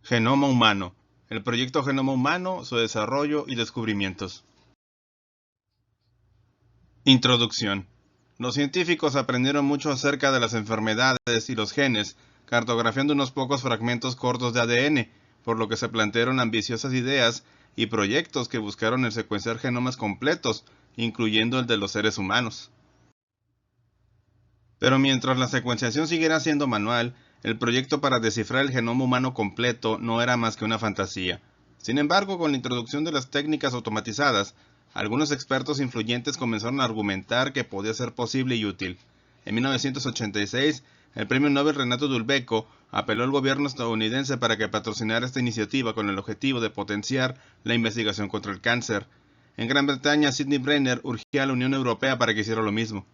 Genoma humano. El proyecto Genoma humano, su desarrollo y descubrimientos. Introducción. Los científicos aprendieron mucho acerca de las enfermedades y los genes, cartografiando unos pocos fragmentos cortos de ADN, por lo que se plantearon ambiciosas ideas y proyectos que buscaron el secuenciar genomas completos, incluyendo el de los seres humanos. Pero mientras la secuenciación siguiera siendo manual, el proyecto para descifrar el genoma humano completo no era más que una fantasía. Sin embargo, con la introducción de las técnicas automatizadas, algunos expertos influyentes comenzaron a argumentar que podía ser posible y útil. En 1986, el premio Nobel Renato Dulbecco apeló al gobierno estadounidense para que patrocinara esta iniciativa con el objetivo de potenciar la investigación contra el cáncer. En Gran Bretaña, Sidney Brenner urgía a la Unión Europea para que hiciera lo mismo.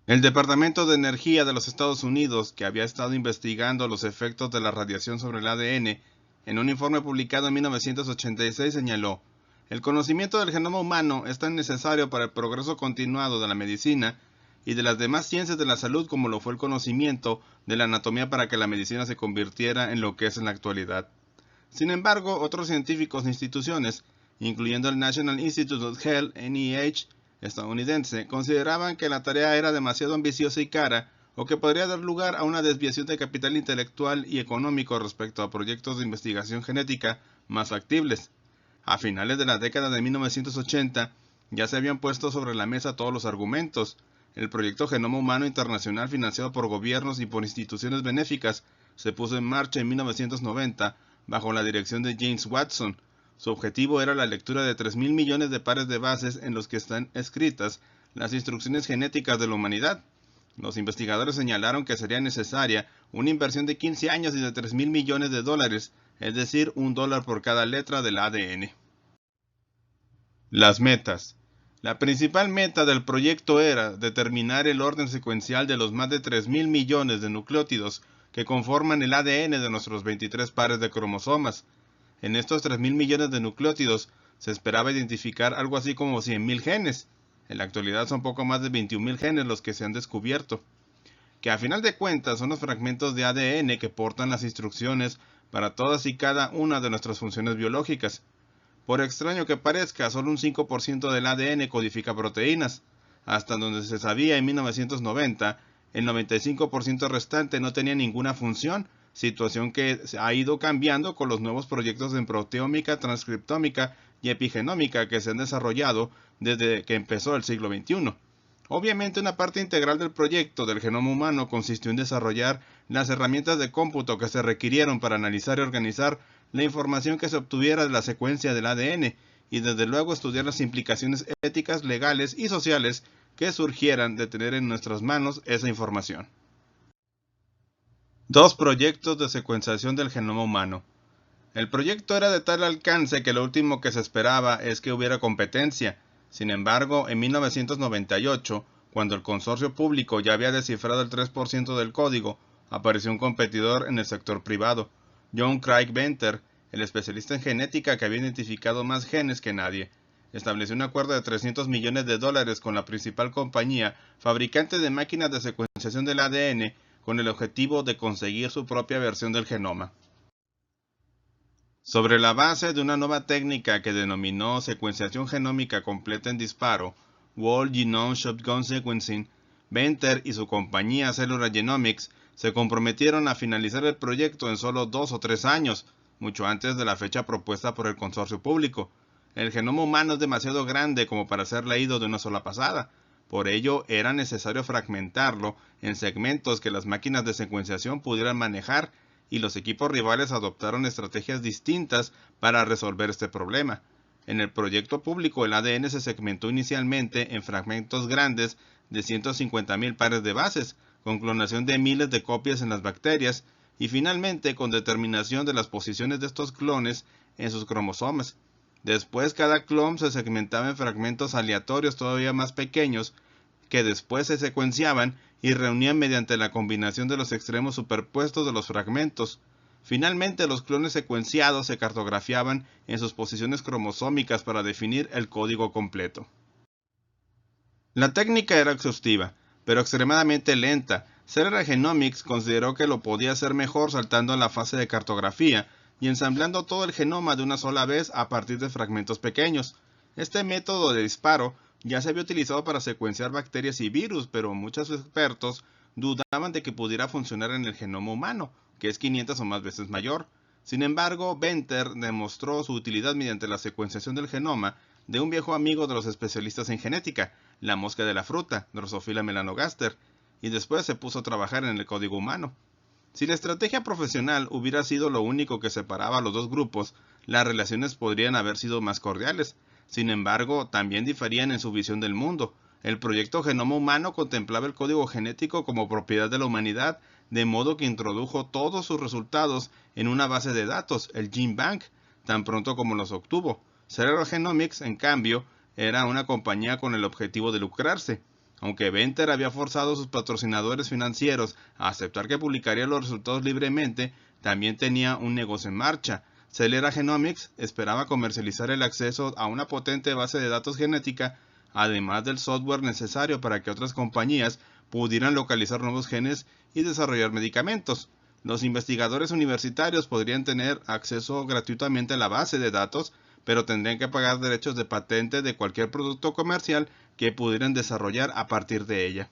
El Departamento de Energía de los Estados Unidos, que había estado investigando los efectos de la radiación sobre el ADN, en un informe publicado en 1986 señaló: el conocimiento del genoma humano es tan necesario para el progreso continuado de la medicina y de las demás ciencias de la salud como lo fue el conocimiento de la anatomía para que la medicina se convirtiera en lo que es en la actualidad. Sin embargo, otros científicos e instituciones, incluyendo el National Institute of Health, NIH, estadounidense, consideraban que la tarea era demasiado ambiciosa y cara, o que podría dar lugar a una desviación de capital intelectual y económico respecto a proyectos de investigación genética más factibles. A finales de la década de 1980, ya se habían puesto sobre la mesa todos los argumentos. El proyecto Genoma Humano Internacional, financiado por gobiernos y por instituciones benéficas, se puso en marcha en 1990 bajo la dirección de James Watson. Su objetivo era la lectura de 3.000 millones de pares de bases en los que están escritas las instrucciones genéticas de la humanidad. Los investigadores señalaron que sería necesaria una inversión de 15 años y de 3.000 millones de dólares, es decir, $1 por cada letra del ADN. Las metas. La principal meta del proyecto era determinar el orden secuencial de los más de 3.000 millones de nucleótidos que conforman el ADN de nuestros 23 pares de cromosomas. En estos 3.000 millones de nucleótidos se esperaba identificar algo así como 100.000 genes. En la actualidad son poco más de 21.000 genes los que se han descubierto, que a final de cuentas son los fragmentos de ADN que portan las instrucciones para todas y cada una de nuestras funciones biológicas. Por extraño que parezca, solo un 5% del ADN codifica proteínas. Hasta donde se sabía en 1990, el 95% restante no tenía ninguna función, situación que ha ido cambiando con los nuevos proyectos en proteómica, transcriptómica y epigenómica que se han desarrollado desde que empezó el siglo XXI. Obviamente, una parte integral del proyecto del genoma humano consistió en desarrollar las herramientas de cómputo que se requirieron para analizar y organizar la información que se obtuviera de la secuencia del ADN y desde luego estudiar las implicaciones éticas, legales y sociales que surgieran de tener en nuestras manos esa información. Dos proyectos de secuenciación del genoma humano. El proyecto era de tal alcance que lo último que se esperaba es que hubiera competencia. Sin embargo, en 1998, cuando el consorcio público ya había descifrado el 3% del código, apareció un competidor en el sector privado, John Craig Venter, el especialista en genética que había identificado más genes que nadie. Estableció un acuerdo de $300 millones con la principal compañía fabricante de máquinas de secuenciación del ADN con el objetivo de conseguir su propia versión del genoma. Sobre la base de una nueva técnica que denominó secuenciación genómica completa en disparo, Whole Genome Shotgun Sequencing, Venter y su compañía Cellular Genomics se comprometieron a finalizar el proyecto en solo 2 o 3 años, mucho antes de la fecha propuesta por el consorcio público. El genoma humano es demasiado grande como para ser leído de una sola pasada. Por ello, era necesario fragmentarlo en segmentos que las máquinas de secuenciación pudieran manejar, y los equipos rivales adoptaron estrategias distintas para resolver este problema. En el proyecto público, el ADN se segmentó inicialmente en fragmentos grandes de 150.000 pares de bases, con clonación de miles de copias en las bacterias, y finalmente con determinación de las posiciones de estos clones en sus cromosomas. Después, cada clon se segmentaba en fragmentos aleatorios todavía más pequeños, que después se secuenciaban y reunían mediante la combinación de los extremos superpuestos de los fragmentos. Finalmente, los clones secuenciados se cartografiaban en sus posiciones cromosómicas para definir el código completo. La técnica era exhaustiva, pero extremadamente lenta, Celera Genomics consideró que lo podía hacer mejor saltando a la fase de cartografía y ensamblando todo el genoma de una sola vez a partir de fragmentos pequeños. Este método de disparo ya se había utilizado para secuenciar bacterias y virus, pero muchos expertos dudaban de que pudiera funcionar en el genoma humano, que es 500 o más veces mayor. Sin embargo, Venter demostró su utilidad mediante la secuenciación del genoma de un viejo amigo de los especialistas en genética, la mosca de la fruta, Drosophila melanogaster, y después se puso a trabajar en el código humano. Si la estrategia profesional hubiera sido lo único que separaba a los dos grupos, las relaciones podrían haber sido más cordiales. Sin embargo, también diferían en su visión del mundo. El proyecto Genoma Humano contemplaba el código genético como propiedad de la humanidad, de modo que introdujo todos sus resultados en una base de datos, el GenBank, tan pronto como los obtuvo. Celera Genomics, en cambio, era una compañía con el objetivo de lucrarse. Aunque Venter había forzado a sus patrocinadores financieros a aceptar que publicaría los resultados libremente, también tenía un negocio en marcha. Celera Genomics esperaba comercializar el acceso a una potente base de datos genética, además del software necesario para que otras compañías pudieran localizar nuevos genes y desarrollar medicamentos. Los investigadores universitarios podrían tener acceso gratuitamente a la base de datos, pero tendrían que pagar derechos de patente de cualquier producto comercial que pudieran desarrollar a partir de ella.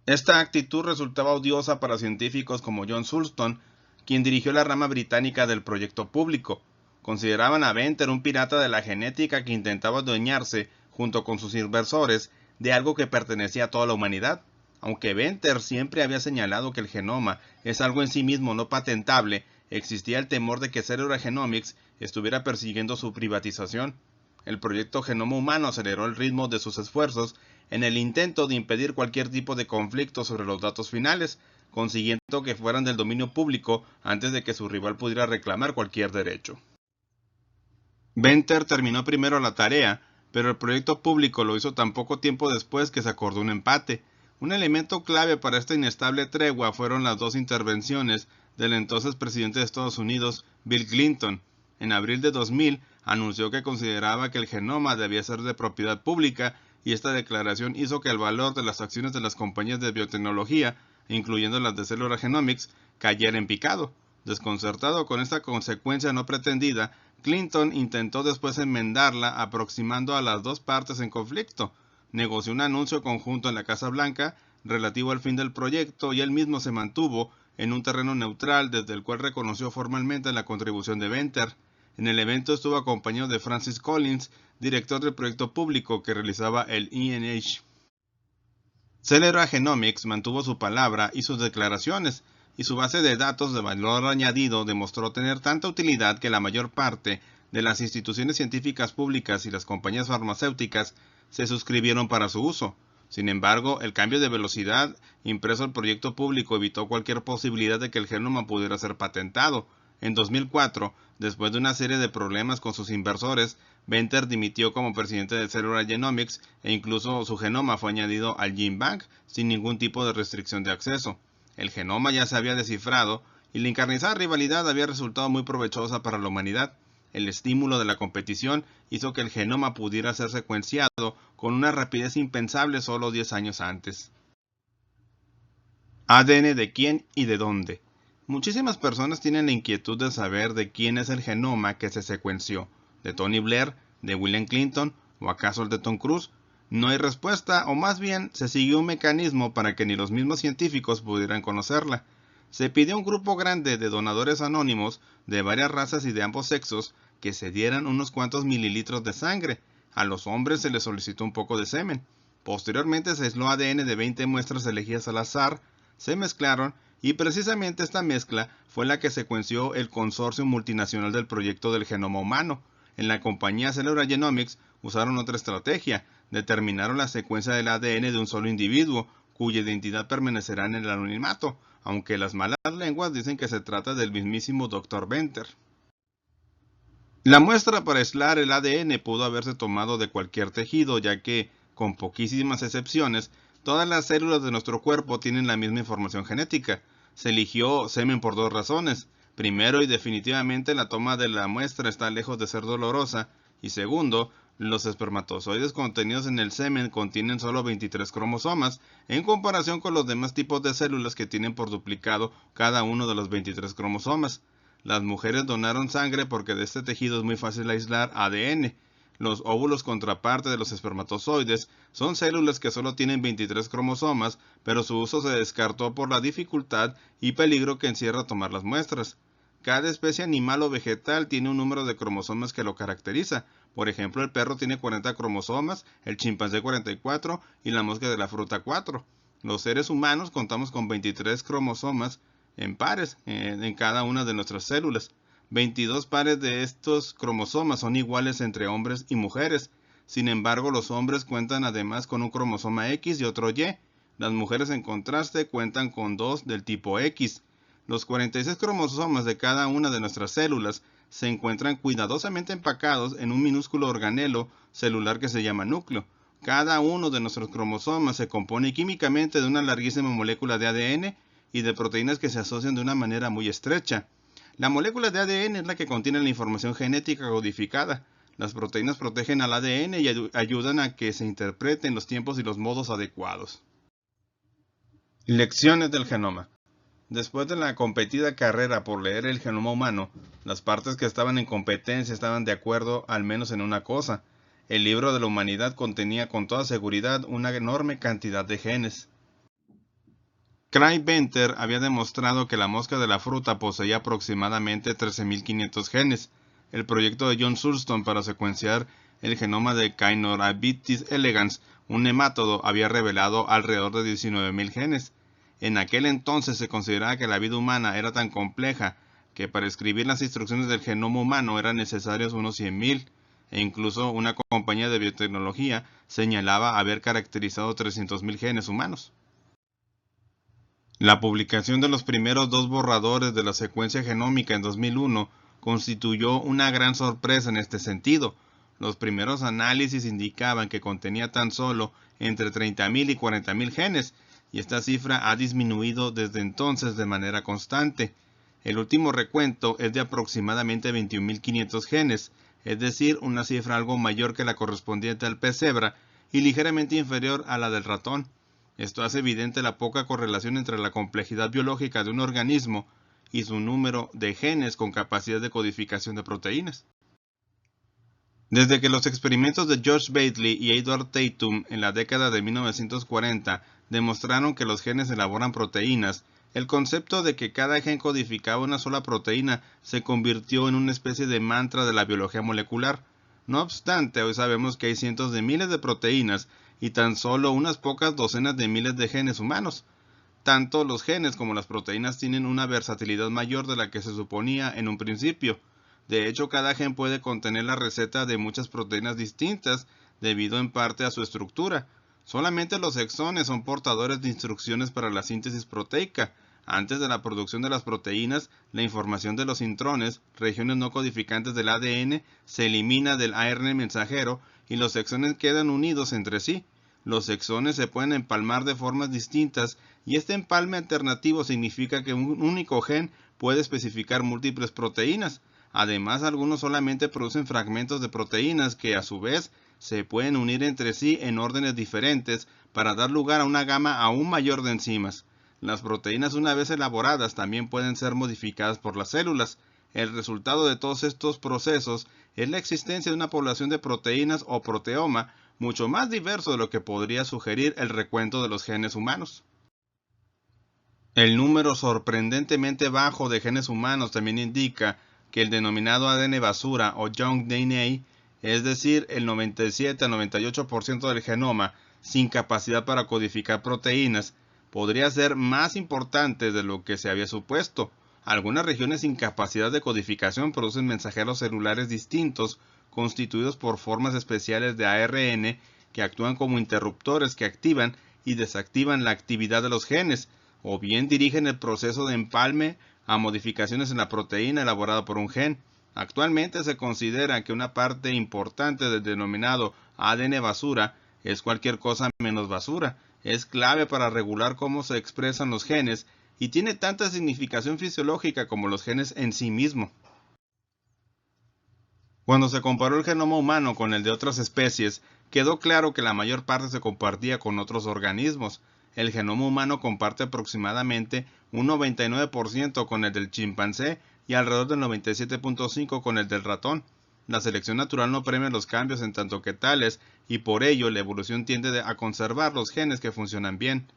Esta actitud resultaba odiosa para científicos como John Sulston, quien dirigió la rama británica del proyecto público. Consideraban a Venter un pirata de la genética que intentaba adueñarse, junto con sus inversores, de algo que pertenecía a toda la humanidad. Aunque Venter siempre había señalado que el genoma es algo en sí mismo no patentable, existía el temor de que Celera Genomics estuviera persiguiendo su privatización. El proyecto Genoma Humano aceleró el ritmo de sus esfuerzos en el intento de impedir cualquier tipo de conflicto sobre los datos finales, consiguiendo que fueran del dominio público antes de que su rival pudiera reclamar cualquier derecho. Venter terminó primero la tarea, pero el proyecto público lo hizo tan poco tiempo después que se acordó un empate. Un elemento clave para esta inestable tregua fueron las dos intervenciones del entonces presidente de Estados Unidos, Bill Clinton. En abril de 2000 anunció que consideraba que el genoma debía ser de propiedad pública, y esta declaración hizo que el valor de las acciones de las compañías de biotecnología, incluyendo las de Celera Genomics, cayera en picado. Desconcertado con esta consecuencia no pretendida, Clinton intentó después enmendarla aproximando a las dos partes en conflicto. Negoció un anuncio conjunto en la Casa Blanca relativo al fin del proyecto y él mismo se mantuvo en un terreno neutral desde el cual reconoció formalmente la contribución de Venter. En el evento estuvo acompañado de Francis Collins, director del proyecto público que realizaba el ENH. Celera Genomics mantuvo su palabra y sus declaraciones, y su base de datos de valor añadido demostró tener tanta utilidad que la mayor parte de las instituciones científicas públicas y las compañías farmacéuticas se suscribieron para su uso. Sin embargo, el cambio de velocidad impreso al proyecto público evitó cualquier posibilidad de que el genoma pudiera ser patentado. En 2004, después de una serie de problemas con sus inversores, Venter dimitió como presidente de Celera Genomics e incluso su genoma fue añadido al GenBank sin ningún tipo de restricción de acceso. El genoma ya se había descifrado y la encarnizada rivalidad había resultado muy provechosa para la humanidad. El estímulo de la competición hizo que el genoma pudiera ser secuenciado con una rapidez impensable solo 10 años antes. ADN de quién y de dónde. Muchísimas personas tienen la inquietud de saber de quién es el genoma que se secuenció, de Tony Blair, de William Clinton o acaso el de Tom Cruise. No hay respuesta, o más bien se siguió un mecanismo para que ni los mismos científicos pudieran conocerla. Se pidió a un grupo grande de donadores anónimos de varias razas y de ambos sexos que se dieran unos cuantos mililitros de sangre. A los hombres se les solicitó un poco de semen. Posteriormente se aisló ADN de 20 muestras elegidas al azar, se mezclaron y precisamente esta mezcla fue la que secuenció el consorcio multinacional del proyecto del genoma humano. En la compañía Celera Genomics usaron otra estrategia. Determinaron la secuencia del ADN de un solo individuo, cuya identidad permanecerá en el anonimato, aunque las malas lenguas dicen que se trata del mismísimo Dr. Venter. La muestra para aislar el ADN pudo haberse tomado de cualquier tejido, ya que, con poquísimas excepciones, todas las células de nuestro cuerpo tienen la misma información genética. Se eligió semen por dos razones. Primero y definitivamente la toma de la muestra está lejos de ser dolorosa, y segundo, Los espermatozoides contenidos en el semen contienen solo 23 cromosomas, en comparación con los demás tipos de células que tienen por duplicado cada uno de los 23 cromosomas. Las mujeres donaron sangre porque de este tejido es muy fácil aislar ADN. Los óvulos contraparte de los espermatozoides son células que solo tienen 23 cromosomas, pero su uso se descartó por la dificultad y peligro que encierra tomar las muestras. Cada especie animal o vegetal tiene un número de cromosomas que lo caracteriza. Por ejemplo, el perro tiene 40 cromosomas, el chimpancé 44 y la mosca de la fruta 4. Los seres humanos contamos con 23 cromosomas en pares en cada una de nuestras células. 22 pares de estos cromosomas son iguales entre hombres y mujeres. Sin embargo, los hombres cuentan además con un cromosoma X y otro Y. Las mujeres, en contraste, cuentan con 2 del tipo X. Los 46 cromosomas de cada una de nuestras células se encuentran cuidadosamente empacados en un minúsculo organelo celular que se llama núcleo. Cada uno de nuestros cromosomas se compone químicamente de una larguísima molécula de ADN y de proteínas que se asocian de una manera muy estrecha. La molécula de ADN es la que contiene la información genética codificada. Las proteínas protegen al ADN y ayudan a que se interpreten los tiempos y los modos adecuados. Lecciones del genoma. Después de la competida carrera por leer el genoma humano, las partes que estaban en competencia estaban de acuerdo al menos en una cosa: el libro de la humanidad contenía con toda seguridad una enorme cantidad de genes. Craig Venter había demostrado que la mosca de la fruta poseía aproximadamente 13.500 genes. El proyecto de John Thurston para secuenciar el genoma de Caenorhabditis elegans, un nemátodo, había revelado alrededor de 19.000 genes. En aquel entonces se consideraba que la vida humana era tan compleja que para escribir las instrucciones del genoma humano eran necesarios unos 100.000, e incluso una compañía de biotecnología señalaba haber caracterizado 300.000 genes humanos. La publicación de los primeros 2 borradores de la secuencia genómica en 2001 constituyó una gran sorpresa en este sentido. Los primeros análisis indicaban que contenía tan solo entre 30.000 y 40.000 genes, y esta cifra ha disminuido desde entonces de manera constante. El último recuento es de aproximadamente 21.500 genes, es decir, una cifra algo mayor que la correspondiente al pez cebra y ligeramente inferior a la del ratón. Esto hace evidente la poca correlación entre la complejidad biológica de un organismo y su número de genes con capacidad de codificación de proteínas. Desde que los experimentos de George Batley y Edward Tatum en la década de 1940 demostraron que los genes elaboran proteínas, el concepto de que cada gen codificaba una sola proteína se convirtió en una especie de mantra de la biología molecular. No obstante, hoy sabemos que hay cientos de miles de proteínas y tan solo unas pocas docenas de miles de genes humanos. Tanto los genes como las proteínas tienen una versatilidad mayor de la que se suponía en un principio. De hecho, cada gen puede contener la receta de muchas proteínas distintas debido en parte a su estructura. Solamente los exones son portadores de instrucciones para la síntesis proteica. Antes de la producción de las proteínas, la información de los intrones, regiones no codificantes del ADN, se elimina del ARN mensajero y los exones quedan unidos entre sí. Los exones se pueden empalmar de formas distintas y este empalme alternativo significa que un único gen puede especificar múltiples proteínas. Además, algunos solamente producen fragmentos de proteínas que, a su vez, se pueden unir entre sí en órdenes diferentes para dar lugar a una gama aún mayor de enzimas. Las proteínas, una vez elaboradas, también pueden ser modificadas por las células. El resultado de todos estos procesos es la existencia de una población de proteínas o proteoma mucho más diverso de lo que podría sugerir el recuento de los genes humanos. El número sorprendentemente bajo de genes humanos también indica que el denominado ADN basura o junk DNA, es decir, el 97 a 98% del genoma sin capacidad para codificar proteínas, podría ser más importante de lo que se había supuesto. Algunas regiones sin capacidad de codificación producen mensajeros celulares distintos constituidos por formas especiales de ARN que actúan como interruptores que activan y desactivan la actividad de los genes, o bien dirigen el proceso de empalme a modificaciones en la proteína elaborada por un gen. Actualmente se considera que una parte importante del denominado ADN basura es cualquier cosa menos basura. Es clave para regular cómo se expresan los genes y tiene tanta significación fisiológica como los genes en sí mismos. Cuando se comparó el genoma humano con el de otras especies, quedó claro que la mayor parte se compartía con otros organismos. El genoma humano comparte aproximadamente un 99% con el del chimpancé y alrededor del 97.5% con el del ratón. La selección natural no premia los cambios en tanto que tales, y por ello la evolución tiende a conservar los genes que funcionan bien.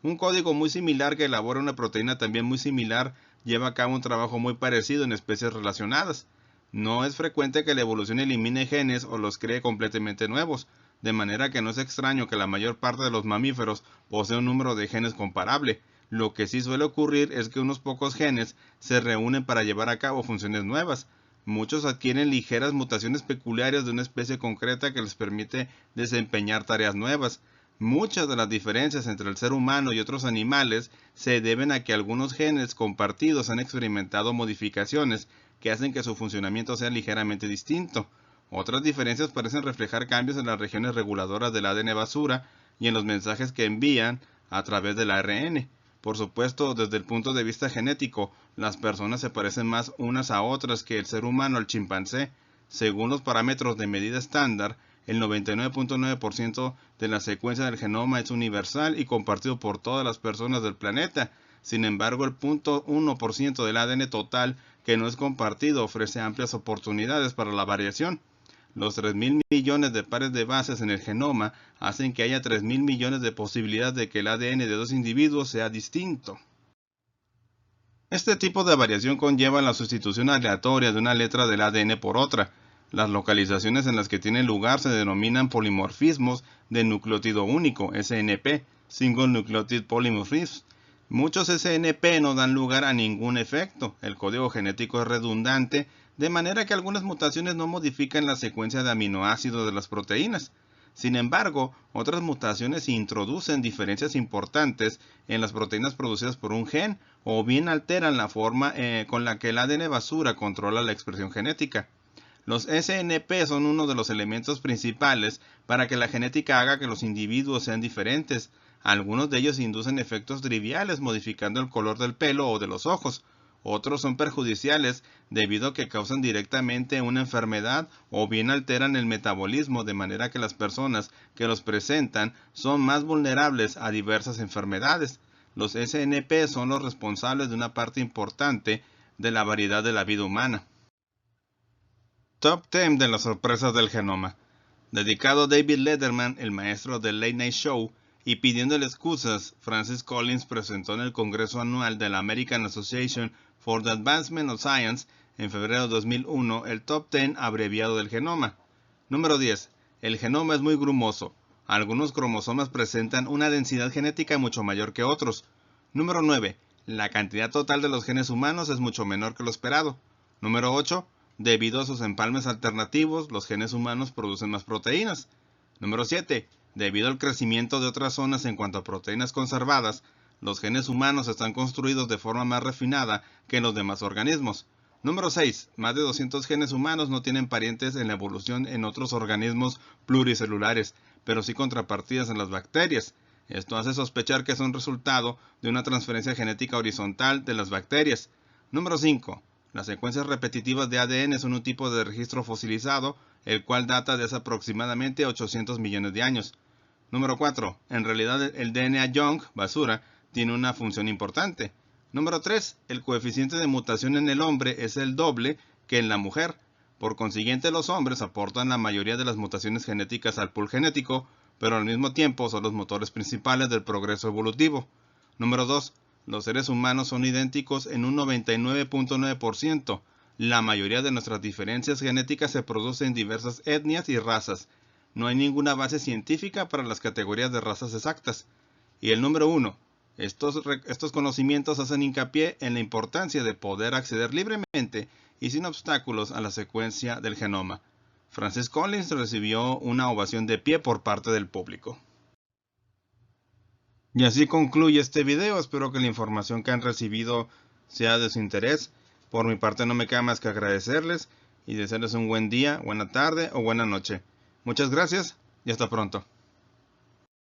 Un código muy similar que elabora una proteína también muy similar lleva a cabo un trabajo muy parecido en especies relacionadas. No es frecuente que la evolución elimine genes o los cree completamente nuevos, de manera que no es extraño que la mayor parte de los mamíferos posea un número de genes comparable. Lo que sí suele ocurrir es que unos pocos genes se reúnen para llevar a cabo funciones nuevas. Muchos adquieren ligeras mutaciones peculiares de una especie concreta que les permite desempeñar tareas nuevas. Muchas de las diferencias entre el ser humano y otros animales se deben a que algunos genes compartidos han experimentado modificaciones que hacen que su funcionamiento sea ligeramente distinto. Otras diferencias parecen reflejar cambios en las regiones reguladoras del ADN basura y en los mensajes que envían a través del ARN. Por supuesto, desde el punto de vista genético, las personas se parecen más unas a otras que el ser humano al chimpancé. Según los parámetros de medida estándar, el 99.9% de la secuencia del genoma es universal y compartido por todas las personas del planeta. Sin embargo, el 0.1% del ADN total que no es compartido ofrece amplias oportunidades para la variación. Los 3.000 millones de pares de bases en el genoma hacen que haya 3.000 millones de posibilidades de que el ADN de dos individuos sea distinto. Este tipo de variación conlleva la sustitución aleatoria de una letra del ADN por otra. Las localizaciones en las que tienen lugar se denominan polimorfismos de nucleótido único, SNP, Single Nucleotide Polymorphism. Muchos SNP no dan lugar a ningún efecto, el código genético es redundante, de manera que algunas mutaciones no modifican la secuencia de aminoácidos de las proteínas. Sin embargo, otras mutaciones introducen diferencias importantes en las proteínas producidas por un gen o bien alteran la forma con la que el ADN basura controla la expresión genética. Los SNP son uno de los elementos principales para que la genética haga que los individuos sean diferentes. Algunos de ellos inducen efectos triviales modificando el color del pelo o de los ojos. Otros son perjudiciales debido a que causan directamente una enfermedad o bien alteran el metabolismo de manera que las personas que los presentan son más vulnerables a diversas enfermedades. Los SNP son los responsables de una parte importante de la variedad de la vida humana. Top 10 de las sorpresas del genoma. Dedicado a David Letterman, el maestro del Late Night Show, y pidiéndole excusas, Francis Collins presentó en el Congreso Anual de la American Association for the Advancement of Science en febrero de 2001 el Top 10 abreviado del genoma. Número 10. El genoma es muy grumoso. Algunos cromosomas presentan una densidad genética mucho mayor que otros. Número 9. La cantidad total de los genes humanos es mucho menor que lo esperado. Número 8. Debido a sus empalmes alternativos, los genes humanos producen más proteínas. Número 7. Debido al crecimiento de otras zonas en cuanto a proteínas conservadas, los genes humanos están construidos de forma más refinada que en los demás organismos. Número 6. Más de 200 genes humanos no tienen parientes en la evolución en otros organismos pluricelulares, pero sí contrapartidas en las bacterias. Esto hace sospechar que son resultado de una transferencia genética horizontal de las bacterias. Número 5. Las secuencias repetitivas de ADN son un tipo de registro fosilizado, el cual data de hace aproximadamente 800 millones de años. Número 4. En realidad el DNA Young, basura, tiene una función importante. Número 3. El coeficiente de mutación en el hombre es el doble que en la mujer. Por consiguiente, los hombres aportan la mayoría de las mutaciones genéticas al pool genético, pero al mismo tiempo son los motores principales del progreso evolutivo. Número 2. Los seres humanos son idénticos en un 99.9%. La mayoría de nuestras diferencias genéticas se producen en diversas etnias y razas. No hay ninguna base científica para las categorías de razas exactas. Y el número 1. Estos conocimientos hacen hincapié en la importancia de poder acceder libremente y sin obstáculos a la secuencia del genoma. Francis Collins recibió una ovación de pie por parte del público. Y así concluye este video. Espero que la información que han recibido sea de su interés. Por mi parte no me queda más que agradecerles y desearles un buen día, buena tarde o buena noche. Muchas gracias y hasta pronto.